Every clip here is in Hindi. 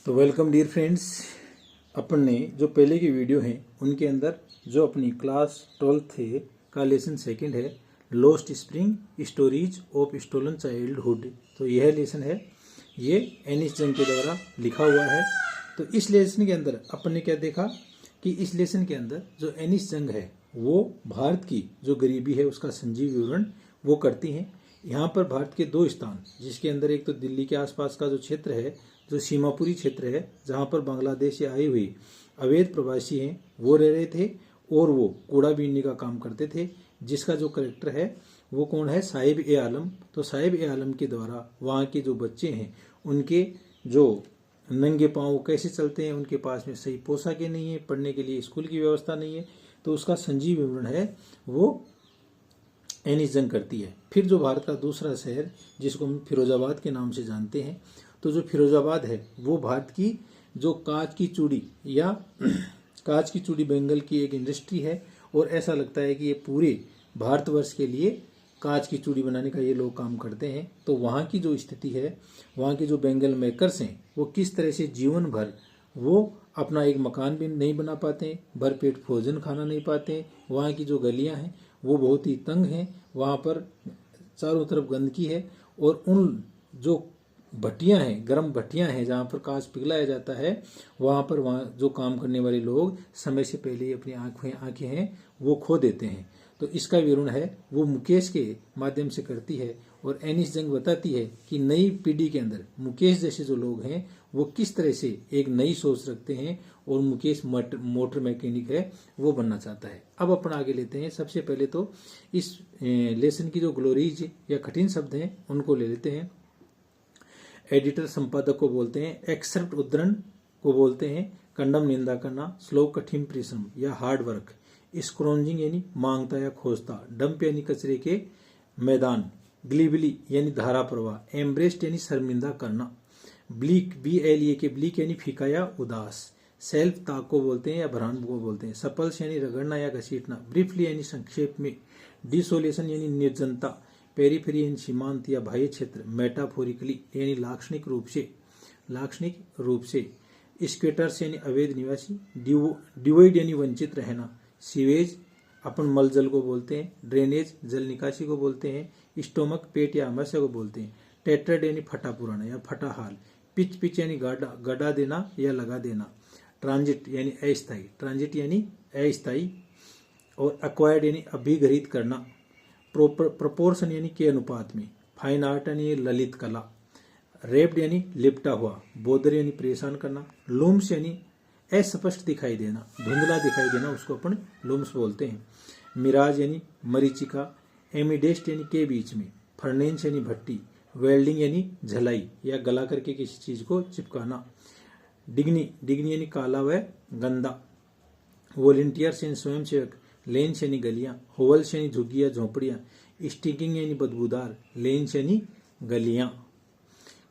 तो वेलकम डियर फ्रेंड्स। अपन ने जो पहले की वीडियो हैं उनके अंदर जो अपनी क्लास 12th थे का लेसन सेकंड है Lost Spring Stories of Stolen Childhood. तो यह लेसन है, ये एनिस जंग के द्वारा लिखा हुआ है। तो इस लेसन के अंदर अपन ने क्या देखा कि इस लेसन के अंदर जो एनिस जंग है वो भारत की जो गरीबी है उसका संजीव विवरण वो करती हैं। यहाँ पर भारत के दो स्थान, जिसके अंदर एक तो दिल्ली के आसपास का जो क्षेत्र है, जो सीमापुरी क्षेत्र है, जहाँ पर बांग्लादेश से आए हुए अवैध प्रवासी हैं वो रह रहे थे और वो कूड़ा बीनने का काम करते थे, जिसका जो करेक्टर है वो कौन है, साहिब ए आलम। तो साहिब ए आलम के द्वारा वहाँ के जो बच्चे हैं उनके जो नंगे पाँव कैसे चलते हैं, उनके पास में सही पोशाकें नहीं है, पढ़ने के लिए स्कूल की व्यवस्था नहीं है, तो उसका संजीव विवरण है वो एनिस जंग करती है। फिर जो भारत का दूसरा शहर जिसको हम फिरोजाबाद के नाम से जानते हैं, तो जो फिरोजाबाद है वो भारत की जो कांच की चूड़ी या कांच की चूड़ी बेंगल की एक इंडस्ट्री है और ऐसा लगता है कि ये पूरे भारतवर्ष के लिए कांच की चूड़ी बनाने का ये लोग काम करते हैं। तो वहाँ की जो स्थिति है, वहाँ के जो बेंगल मेकर्स हैं वो किस तरह से जीवन भर वो अपना एक मकान भी नहीं बना पाते, भरपेट भोजन खाना नहीं पाते। वहाँ की जो गलियाँ हैं वो बहुत ही तंग हैं, वहाँ पर चारों तरफ गंदगी है और उन जो भट्टियाँ हैं, गर्म भट्टियाँ हैं जहाँ पर कांच पिघलाया जाता है, वहाँ पर वहाँ जो काम करने वाले लोग समय से पहले ही अपनी आँखें हैं वो खो देते हैं। तो इसका विवरण है वो मुकेश के माध्यम से करती है और एनिस जंग बताती है कि नई पीढ़ी के अंदर मुकेश जैसे जो लोग हैं वो किस तरह से एक नई सोच रखते हैं और मुकेश मोटर मैकेनिक है वो बनना चाहता है। अब अपन आगे लेते हैं। सबसे पहले तो इस लेसन की जो ग्लोरीज या कठिन शब्द हैं उनको ले लेते हैं। एडिटर संपादक को बोलते हैं, एक्सेप्ट उद्धरण को बोलते हैं, कंडम निंदा करना, श्लोक कठिन परिश्रम या हार्ड वर्क, स्क्रॉन्जिंग यानी मांगता या खोजता, डंप यानी कचरे के मैदान, ग्लीबली यानी धारा प्रवाह, एम्ब्रेस्ड यानी शर्मिंदा करना, ब्लीक BLEAK के ब्लीक यानी फीका या उदास, सेल्फ ताक को बोलते हैं या भ्रांत को बोलते हैं, सपल्स यानी रगड़ना या घसीटना, ब्रीफली यानी संक्षेप में, डिसोलेशन यानी निर्जनता, पेरीफेरी यानी सीमांत या बाह्य क्षेत्र, मेटाफोरिकली यानी लाक्षणिक रूप से, स्क्वेटर्स यानी अवैध निवासी, डिवाइड यानी वंचित रहना, सीवेज अपन मल जल को बोलते हैं, ड्रेनेज जल निकासी को बोलते हैं, स्टोमक पेट या आमाशय को बोलते हैं, टेट्रेड यानी फटा पुराना या फटा हाल, पिच यानी गड़ा देना या लगा देना, ट्रांजिट यानी अस्थायी और एक्वायर्ड यानी अभिगृहित करना, प्रोपोर्शन यानी के अनुपात में, फाइन आर्ट यानी ललित कला, रेप्ड यानी लिपटा हुआ, बोदर यानी परेशान करना, लूम्स यानी अस्पष्ट दिखाई देना, धुंधला दिखाई देना, उसको अपन लूम्स बोलते हैं, मिराज यानी मरीचिका, एमिडेस्ट यानी के बीच में, फर्नेंस यानी भट्टी, वेल्डिंग यानी झलाई या गला करके किसी चीज को चिपकाना, डिग्नी यानी काला व गंदा, वॉलेंटियर्स यानी स्वयंसेवक, लेंस यानी गलियां, होवल्स यानी झुग्गियां झोपड़ियां, स्टिकिंग यानी बदबूदार, लेंस यानी गलियां,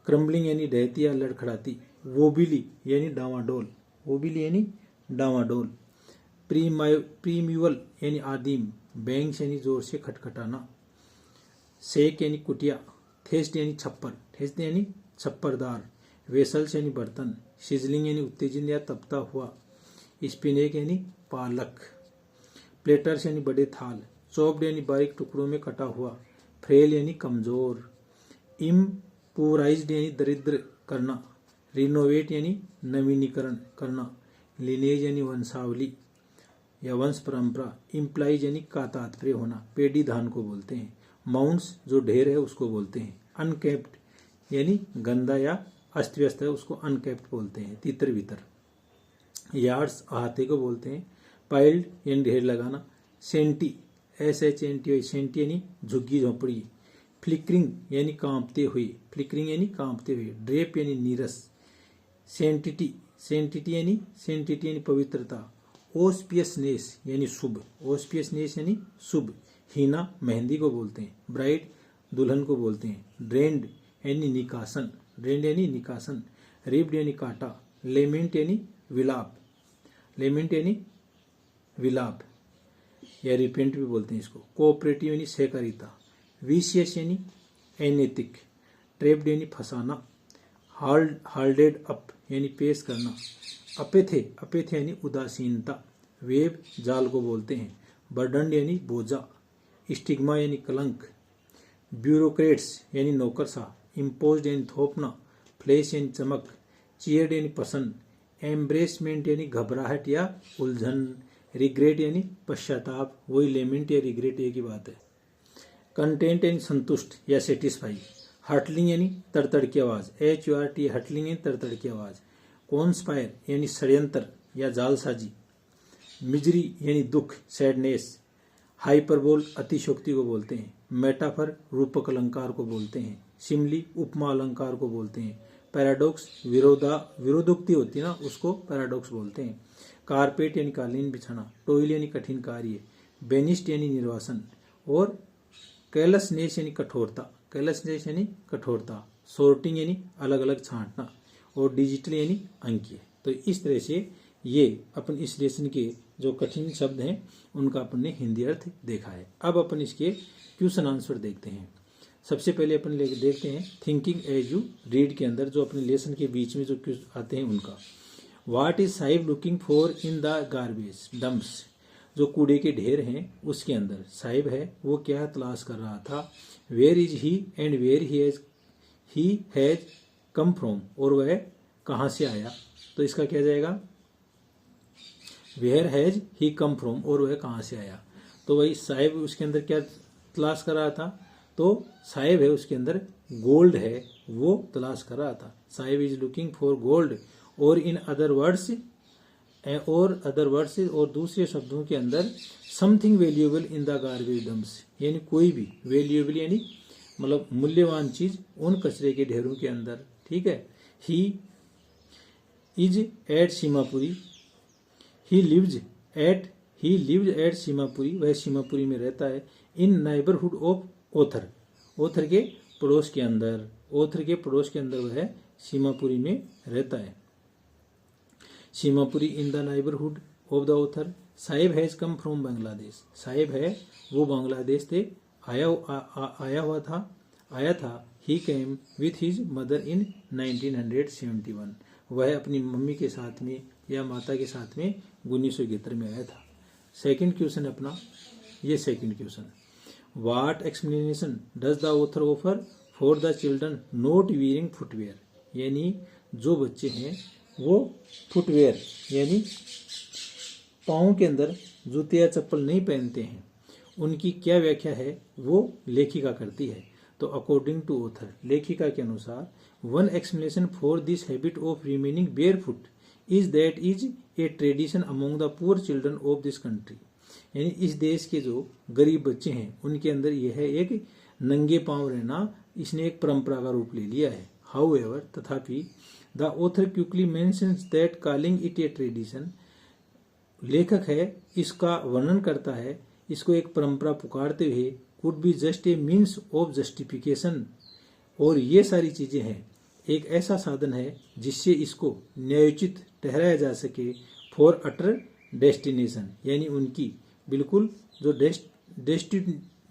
क्रम्बलिंग यानी ढहती या लड़खड़ाती, वोबिली यानी डावाडोल, प्रीम्यूअल यानी आदिम, बैंग्स यानी जोर से खटखटाना, सेक यानी कुटिया, थेस्ट यानी छप्परदार, वेसल्स यानी बर्तन, सिजलिंग यानी उत्तेजन या तपता हुआ, स्पिनेक यानी पालक, प्लेटर्स यानी बड़े थाल, चॉप्ड यानी बारीक टुकड़ों में कटा हुआ, फ्रेल यानी कमजोर, इम्पूराइज्ड यानी दरिद्र करना, रिनोवेट यानी नवीनीकरण करना, लिनेज यानी वंशावली या वंश परंपरा, इम्प्लाइज यानी का तात्पर्य होना, पेडी धान को बोलते हैं, माउंट्स जो ढेर है उसको बोलते हैं, अनकेप्ड यानी गंदा या अस्त व्यस्त है उसको अनकेप्ड बोलते हैं, तितर बितर, यार्ड्स अहाते को बोलते हैं, पाइल्ड यानी ढेर लगाना, सेंटी SHNTY सेंटी यानी झुग्गी झोंपड़ी, फ्लिकरिंग यानी कांपते हुए, ड्रेप यानी नीरस, सेंटिटी यानी पवित्रता, ऑस्पियसनेस यानी शुभ, हीना मेहंदी को बोलते हैं, ब्राइड दुल्हन को बोलते हैं, ड्रेंड यानी निकासन, रिब्ड यानी काटा, लेमेंट यानी विलाप या रिपेंट भी बोलते हैं इसको, कोऑपरेटिव यानी सहकारिता, विशियस यानी अनैतिक, ट्रैप्ड यानी फंसाना, हाल्डेड अप यानी पेश करना, अपेथे अपेथे यानी उदासीनता, वेब जाल को बोलते हैं, बर्डन यानी बोझा, स्टिग्मा यानी कलंक, ब्यूरोक्रेट्स यानी नौकरशाह, इम्पोज्ड यानी थोपना, फ्लैश यानी चमक, चीयर्ड यानी पसंद, एम्ब्रेसमेंट यानी घबराहट या उलझन, रिग्रेट यानी पश्चाताप, वही लेमेंट या रिग्रेट एक ही बात है, कंटेंट यानी संतुष्ट या सेटिस्फाई, हर्टलिंग यानी तड़तड़ की आवाज, HURT हर्टलिंग यानी तड़तड़ की आवाज, कॉन्स्पायर यानी षड्यंत्र या जालसाजी, मिजरी यानी दुख सैडनेस, हाइपरबोल अतिशोक्ति को बोलते हैं, मेटाफर रूपक अलंकार को बोलते हैं, सिमली उपमा अलंकार को बोलते हैं, पैराडॉक्स विरोधोक्ति होती है ना उसको पैराडॉक्स बोलते हैं, कारपेट यानी कालीन बिछाना, टोइल यानी कठिन कार्य, बेनिस्ट यानी निर्वासन, और कैलसनेस यानी कठोरता, कैलसनेस यानी कठोरता, सॉर्टिंग यानी अलग अलग छांटना, और डिजिटल यानी अंकीय। तो इस तरह से ये अपन इस लेसन के जो कठिन शब्द हैं उनका अपन ने हिंदी अर्थ देखा है। अब अपन इसके क्वेश्चन आंसर देखते हैं। सबसे पहले अपन देखते हैं थिंकिंग एज यू रीड के अंदर जो अपने लेसन के बीच में जो क्वेश्चन आते हैं उनका। What is Sahib looking for in the garbage dumps, जो कूड़े के ढेर हैं उसके अंदर साहिब है वो क्या तलाश कर रहा था। Where is he and where he has come from, और वह कहाँ से आया, तो इसका क्या जाएगा where has he come from, और वह कहाँ से आया। तो वही साहिब उसके अंदर क्या तलाश कर रहा था, तो साहिब है उसके अंदर गोल्ड है वो तलाश कर रहा था। Sahib is looking for gold, और इन अदर वर्ड्स और दूसरे शब्दों के अंदर something valuable in the garbage dumps, यानी कोई भी वैल्यूएबल यानी मतलब मूल्यवान चीज उन कचरे के ढेरों के अंदर। ठीक है। He is at Seemapuri, he lives at Seemapuri, वह सीमापुरी में रहता है। In neighbourhood of other, other के पड़ोस के अंदर, ओथर के पड़ोस के अंदर वह सीमापुरी में रहता है। Seemapuri in the neighbourhood of the other. Sahib has come from Bangladesh, Sahib है वो बांग्लादेश से आया था। He came with his mother in 1971, वह अपनी मम्मी के साथ में या माता के साथ में 1971 में आया था। सेकंड क्वेश्चन अपना, ये second question, what explanation does the author offer for the children not wearing footwear, यानी जो बच्चे हैं वो फुटवेयर यानी पाँव के अंदर जूते या चप्पल नहीं पहनते हैं, उनकी क्या व्याख्या है वो लेखिका करती है। तो अकॉर्डिंग टू ऑथर, लेखिका के अनुसार, one explanation for this habit of remaining barefoot is that is a tradition among the poor children of this country, यानी इस देश के जो गरीब बच्चे हैं उनके अंदर यह एक नंगे पांव रहना इसने एक परंपरा का रूप ले लिया है। हाउएवर, तथापि, the author quickly mentions that calling it A tradition, लेखक है इसका वर्णन करता है, इसको एक परंपरा पुकारते हुए, could be just a means of justification, और ये सारी चीजें हैं एक ऐसा साधन है जिससे इसको न्यायोचित ठहराया जा सके फॉर अटर डेस्टिनेशन, यानी उनकी बिल्कुल जो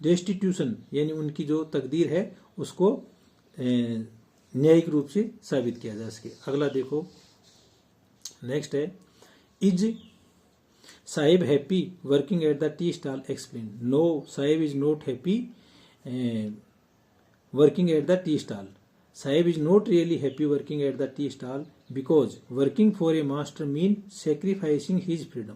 डेस्टिट्यूशन यानी उनकी जो तकदीर है उसको न्यायिक रूप से साबित किया जा सके। अगला देखो, नेक्स्ट है, is Saheb happy working at the tea stall explain. No, Saheb is not happy working at the tea stall. Saheb is not really happy working at the tea stall because working for a master mean sacrificing his freedom,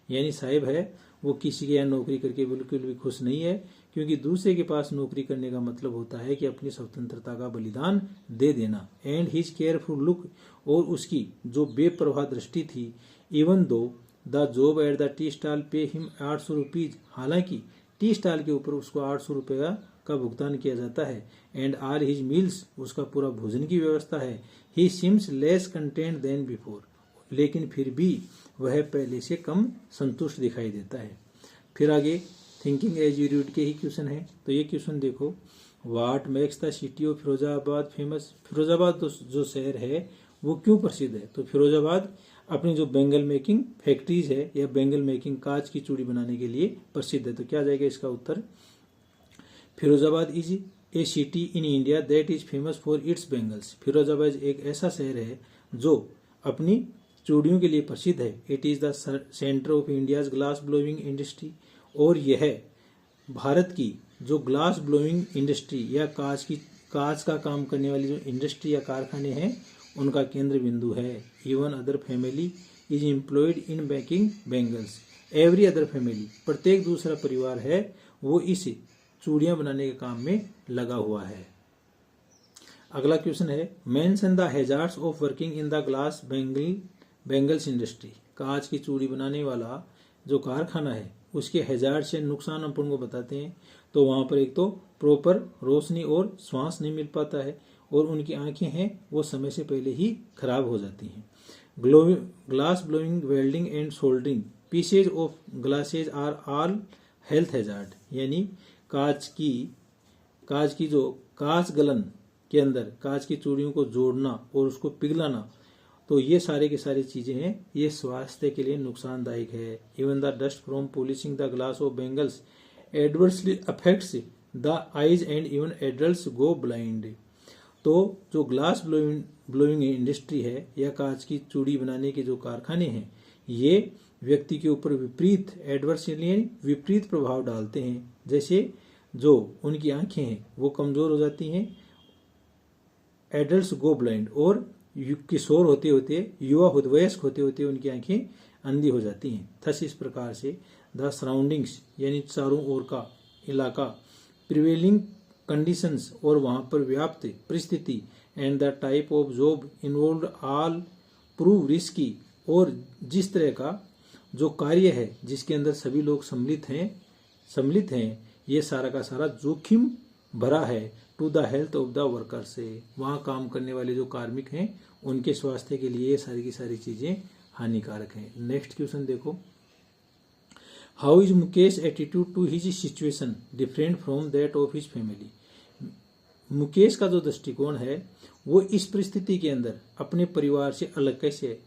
यानी साहिब है वो किसी के यहाँ नौकरी करके बिल्कुल भी खुश नहीं है, क्योंकि दूसरे के पास नौकरी करने का मतलब होता है कि अपनी स्वतंत्रता का बलिदान दे देना। एंड हिज केयरफुल लुक, और उसकी जो बेपरवाह दृष्टि थी, even though the job eight the tea stall pay him 800 rupees, हालांकि टी स्टॉल के ऊपर उसको 800 रुपये का भुगतान किया जाता है। एंड ऑल हिज मील्स, उसका पूरा भोजन की व्यवस्था है। He seems less content then before, लेकिन फिर भी वह पहले से कम संतुष्ट दिखाई देता है। फिर आगे थिंकिंग एज यू रीड के ही क्वेश्चन है, तो ये क्वेश्चन देखो, what makes the city of Firozabad famous. Firozabad जो शहर है वो क्यों प्रसिद्ध है, तो फिरोजाबाद अपनी जो बेंगल मेकिंग फैक्ट्रीज है या बेंगल मेकिंग कांच की चूड़ी बनाने के लिए प्रसिद्ध है। तो क्या जाएगा इसका उत्तर, Firozabad is a city in India that is famous for its bangles. Firozabad एक ऐसा शहर है जो अपनी चूड़ियों के लिए प्रसिद्ध है। It is the centre of India's glass blowing industry, और यह भारत की जो ग्लास ब्लोइंग इंडस्ट्री या कांच का काम करने वाली जो इंडस्ट्री या कारखाने हैं उनका केंद्र बिंदु है। Even other family is employed in making bangles. Every other family, प्रत्येक दूसरा परिवार है वो इस चूड़ियां बनाने के काम में लगा हुआ है। अगला क्वेश्चन है mention the hazards of working in the glass bangles industry. कांच की चूड़ी बनाने वाला जो कारखाना है उसके हैजार्ड से नुकसान अपन को बताते हैं। तो वहां पर एक तो प्रॉपर रोशनी और श्वास नहीं मिल पाता है, और उनकी आंखें हैं वो समय से पहले ही खराब हो जाती हैं। Glass blowing, welding and soldering pieces of glasses are all health hazard, यानी कांच की जो कांच गलन के अंदर कांच की चूड़ियों को जोड़ना और उसको पिघलाना, तो ये सारे की सारी चीजें हैं ये स्वास्थ्य के लिए नुकसानदायक है। Even the dust from polishing the glass of bangles adversely affects the eyes and even adults go blind. तो जो ग्लास ब्लोइंग इंडस्ट्री है या कांच की चूड़ी बनाने के जो कारखाने हैं ये व्यक्ति के ऊपर विपरीत प्रभाव डालते हैं। जैसे जो उनकी आंखें हैं वो कमजोर हो जाती हैं, एडल्ट्स गो ब्लाइंड, और किशोर होते होते युवा वयस्क होते होते उनकी आंखें अंधी हो जाती हैं। थस इस प्रकार से द सराउंडिंग्स यानी चारों ओर का इलाका, प्रिवेलिंग कंडीशंस और वहां पर व्याप्त परिस्थिति, and the type of job involve all prove risky, और जिस तरह का जो कार्य है जिसके अंदर सभी लोग सम्मिलित हैं ये सारा का सारा जोखिम भरा है to the health of the worker से। वहां काम करने वाले जो कार्मिक हैं उनके स्वास्थ्य के लिए ये सारी की सारी चीजें हानिकारक हैं। नेक्स्ट क्वेश्चन देखो, how is Mukesh attitude to his situation different from that of his family. Mukesh का जो दृष्टिकोण है वो इस परिस्थिति के अंदर अपने परिवार से अलग कैसे है,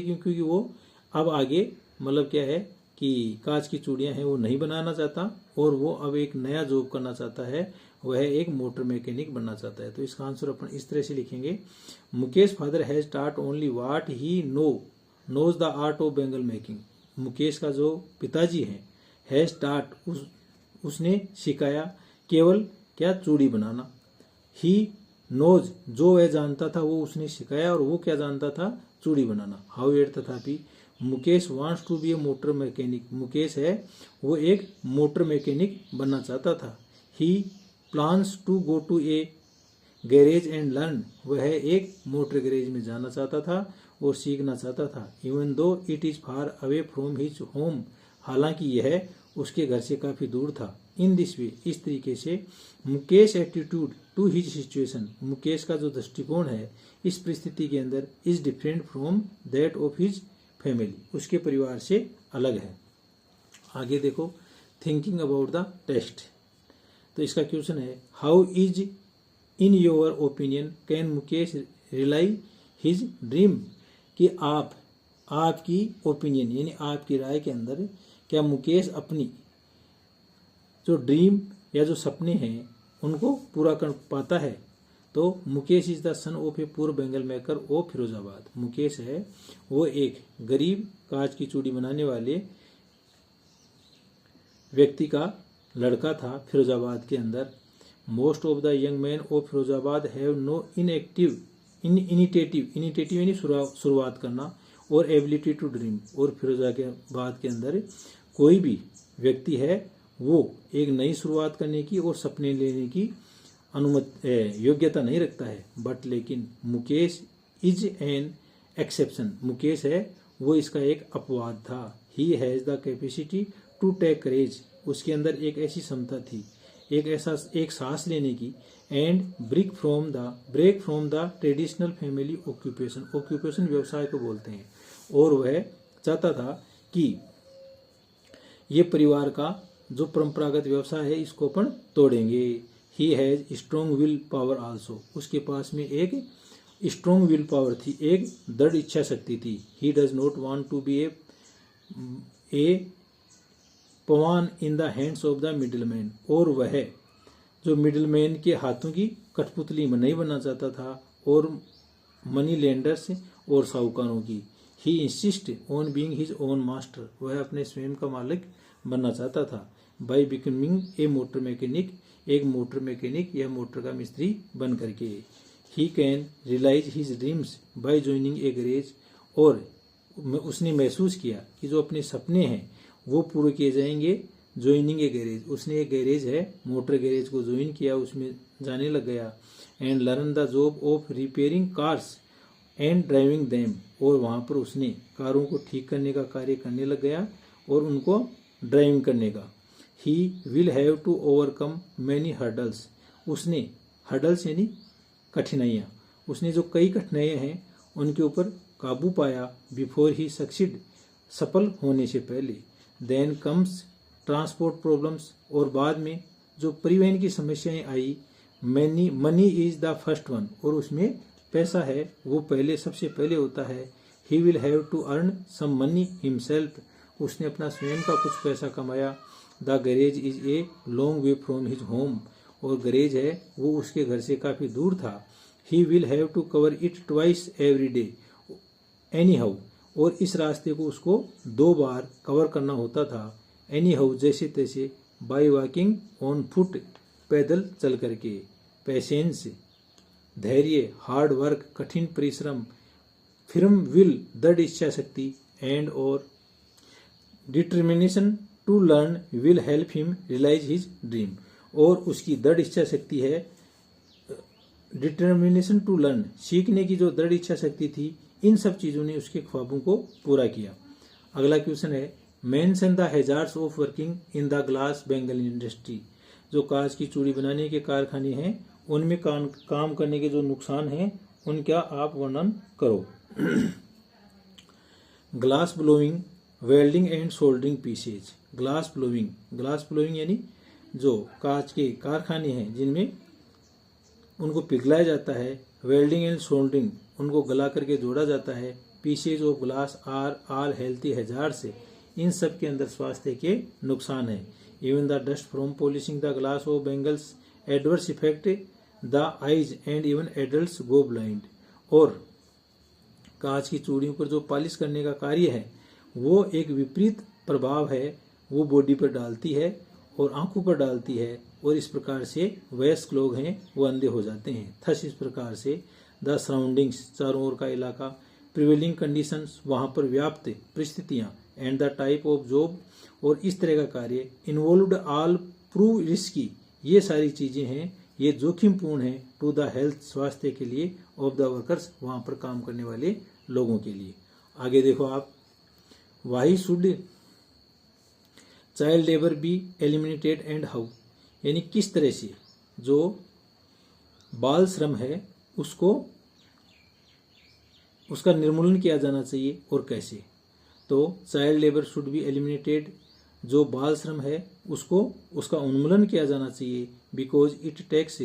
क्योंकि वो अब आगे मतलब क्या है कि कांच की चूड़ियां हैं वो नहीं बनाना चाहता, और वो अब एक नया जॉब करना चाहता है, वह एक मोटर मैकेनिक बनना चाहता है। तो इसका आंसर अपन इस तरह से लिखेंगे, Mukesh father has taught only what he knows the art of bangle making. Mukesh का जो पिताजी है हैज टॉट उसने सिखाया केवल क्या, चूड़ी बनाना। ही नोज जो वह जानता था वो उसने सिखाया, और वो क्या जानता था, चूड़ी बनाना। हाउएवर तथापि Mukesh wants to be a motor mechanic, Mukesh है वो एक मोटर मैकेनिक बनना चाहता था। He plans to go to a garage and learn, वह एक मोटर गैरेज में जाना चाहता था और सीखना चाहता था। Even though it is far away from his home, हालांकि यह उसके घर से काफी दूर था। इन दिस वे, इस तरीके से Mukesh attitude to his situation, Mukesh का जो दृष्टिकोण है इस परिस्थिति के अंदर is different from that of his family, उसके परिवार से अलग है। आगे देखो, थिंकिंग अबाउट द टेस्ट। तो इसका क्वेश्चन है, how is in your opinion can Mukesh rely his dream, कि आपकी ओपिनियन यानी आपकी राय के अंदर क्या मुकेश अपनी जो ड्रीम या जो सपने हैं उनको पूरा कर पाता है। तो Mukesh is the son of a poor bangle maker of Firozabad, Mukesh है वो एक गरीब कांच की चूड़ी बनाने वाले व्यक्ति का लड़का था फिरोजाबाद के अंदर। Most of the young man of Firozabad have no initiative यानी शुरुआत करना, और एबिलिटी टू ड्रीम, और फिरोजाबाद के अंदर कोई भी व्यक्ति है वो एक नई शुरुआत करने की और सपने लेने की योग्यता नहीं रखता है। बट लेकिन Mukesh is an exception, Mukesh है वो इसका एक अपवाद था। He has the capacity to take courage, उसके अंदर एक ऐसी क्षमता थी एक सांस लेने की, and break from the traditional family occupation व्यवसाय को बोलते हैं, और वह चाहता था कि ये परिवार का जो परंपरागत व्यवसाय है इसको अपन तोड़ेंगे। He has strong will power also, उसके पास में एक स्ट्रॉन्ग विल पावर थी, एक दृढ़ इच्छा शक्ति थी। He does not want to be a pawn in the hands of the middleman, और वह जो मिडलमैन के हाथों की कठपुतली नहीं बनना चाहता था और मनी लेंडर्स और साहूकारों की। He insist on being his own master, वह अपने स्वयं का मालिक बनना चाहता था। By becoming a motor mechanic, एक मोटर मैकेनिक या मोटर का मिस्त्री बन करके। He can realise his dreams by joining a garage, और उसने महसूस किया कि जो अपने सपने हैं वो पूरे किए जाएंगे ज्वाइनिंग ए गैरेज। उसने एक गैरेज है मोटर गैरेज को ज्वाइन किया, उसमें जाने लग गया। And learn the job of repairing cars and driving them, और वहाँ पर उसने कारों को ठीक करने का कार्य करने लग गया और उनको ड्राइविंग करने का। He will have to overcome many hurdles, उसने हर्डल्स यानी कठिनाइयाँ, उसने जो कई कठिनाइयाँ हैं उनके ऊपर काबू पाया। बिफोर ही सक्सीड, सफल होने से पहले। देन कम्स ट्रांसपोर्ट प्रॉब्लम्स, और बाद में जो परिवहन की समस्याएं आई। Money is the first one, और उसमें पैसा है वो पहले सबसे पहले होता है। He will have to earn some money himself, उसने अपना स्वयं का कुछ पैसा कमाया। The garage is a long way from his home, और गैरेज है वो उसके घर से काफी दूर था। He will have to cover it twice every day anyhow, और इस रास्ते को उसको 2 बार कवर करना होता था। एनी हाउ जैसे तैसे, बाय वॉकिंग ऑन फुट, पैदल चल करके। पेशेंस धैर्य, हार्ड वर्क कठिन परिश्रम, फिर्म विल दृढ़ इच्छा शक्ति, एंड और determination to learn will help him realise his dream, और उसकी दृढ़ इच्छा शक्ति है। डिटर्मिनेशन टू लर्न, सीखने की जो दृढ़ इच्छा शक्ति थी, इन सब चीजों ने उसके ख्वाबों को पूरा किया। अगला क्वेश्चन है mention the hazards of working in the glass bangle industry, जो कांच की चूड़ी बनाने के कारखाने हैं उनमें काम करने के जो नुकसान हैं उनका आप वर्णन करो। Glass blowing, welding and soldering pieces. Glass blowing यानी जो कांच के कारखाने हैं जिनमें उनको पिघलाया जाता है। वेल्डिंग एंड सोल्डरिंग, उनको गला करके जोड़ा जाता है। Pieces of glass are all healthy hazards, इन सब के अंदर स्वास्थ्य के नुकसान है। Even the dust from polishing the glass of bangles adverse effect the eyes and even adults go blind, और कांच की चूड़ियों पर जो पॉलिश करने का कार्य है वो एक विपरीत प्रभाव है वो बॉडी पर डालती है और आंखों पर डालती है, और इस प्रकार से वयस्क लोग हैं वो अंधे हो जाते हैं। थस इस प्रकार से द सराउंडिंग्स, चारों ओर का इलाका, प्रिवेलिंग कंडीशंस, वहां पर व्याप्त परिस्थितियां, and the type of job, और इस तरह का कार्य, इन्वॉल्व्ड ऑल प्रूव रिस्की, ये सारी चीजें हैं ये जोखिमपूर्ण है। टू द हेल्थ, स्वास्थ्य के लिए, ऑफ द वर्कर्स, वहां पर काम करने वाले लोगों के लिए। आगे देखो आप, why should child labour be eliminated and how, यानी किस तरह से जो बाल श्रम है उसका निर्मूलन किया जाना चाहिए और कैसे। तो child labour should be eliminated, जो बाल श्रम है उसका उन्मूलन किया जाना चाहिए। Because it takes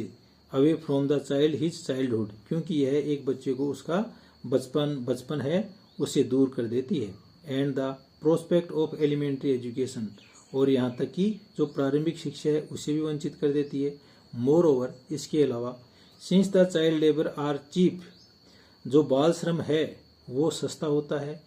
away from the child his childhood, क्योंकि यह एक बच्चे को उसका बचपन है उसे दूर कर देती है। And the prospect of elementary education, और यहाँ तक कि जो प्रारंभिक शिक्षा है उसे भी वंचित कर देती है। मोर ओवर, इसके अलावा, since the child labour are cheap, जो बाल श्रम है वो सस्ता होता है।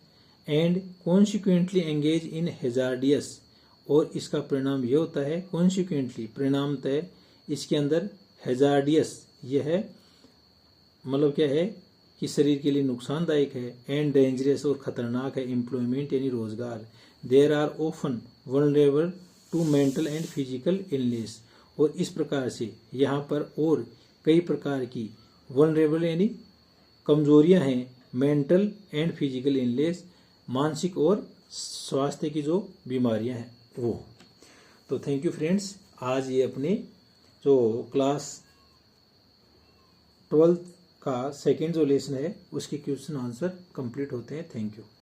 And consequently engage in hazardous, और इसका परिणाम यह होता है, कॉन्सिक्वेंटली परिणामतः इसके अंदर हेजार्डियस, यह है मतलब क्या है कि शरीर के लिए नुकसानदायक है। एंड डेंजरस, और खतरनाक है। एम्प्लॉयमेंट यानी रोजगार। There are often vulnerable to mental and physical illness, और इस प्रकार से यहाँ पर और कई प्रकार की वल्नरेबल यानी कमजोरियां हैं, मेंटल एंड फिजिकल इलनेस, मानसिक और स्वास्थ्य की जो बीमारियां हैं वो। तो थैंक यू फ्रेंड्स, आज ये अपने जो क्लास 12 का सेकेंड जो लेसन है उसके क्वेश्चन आंसर कंप्लीट होते हैं। Thank you.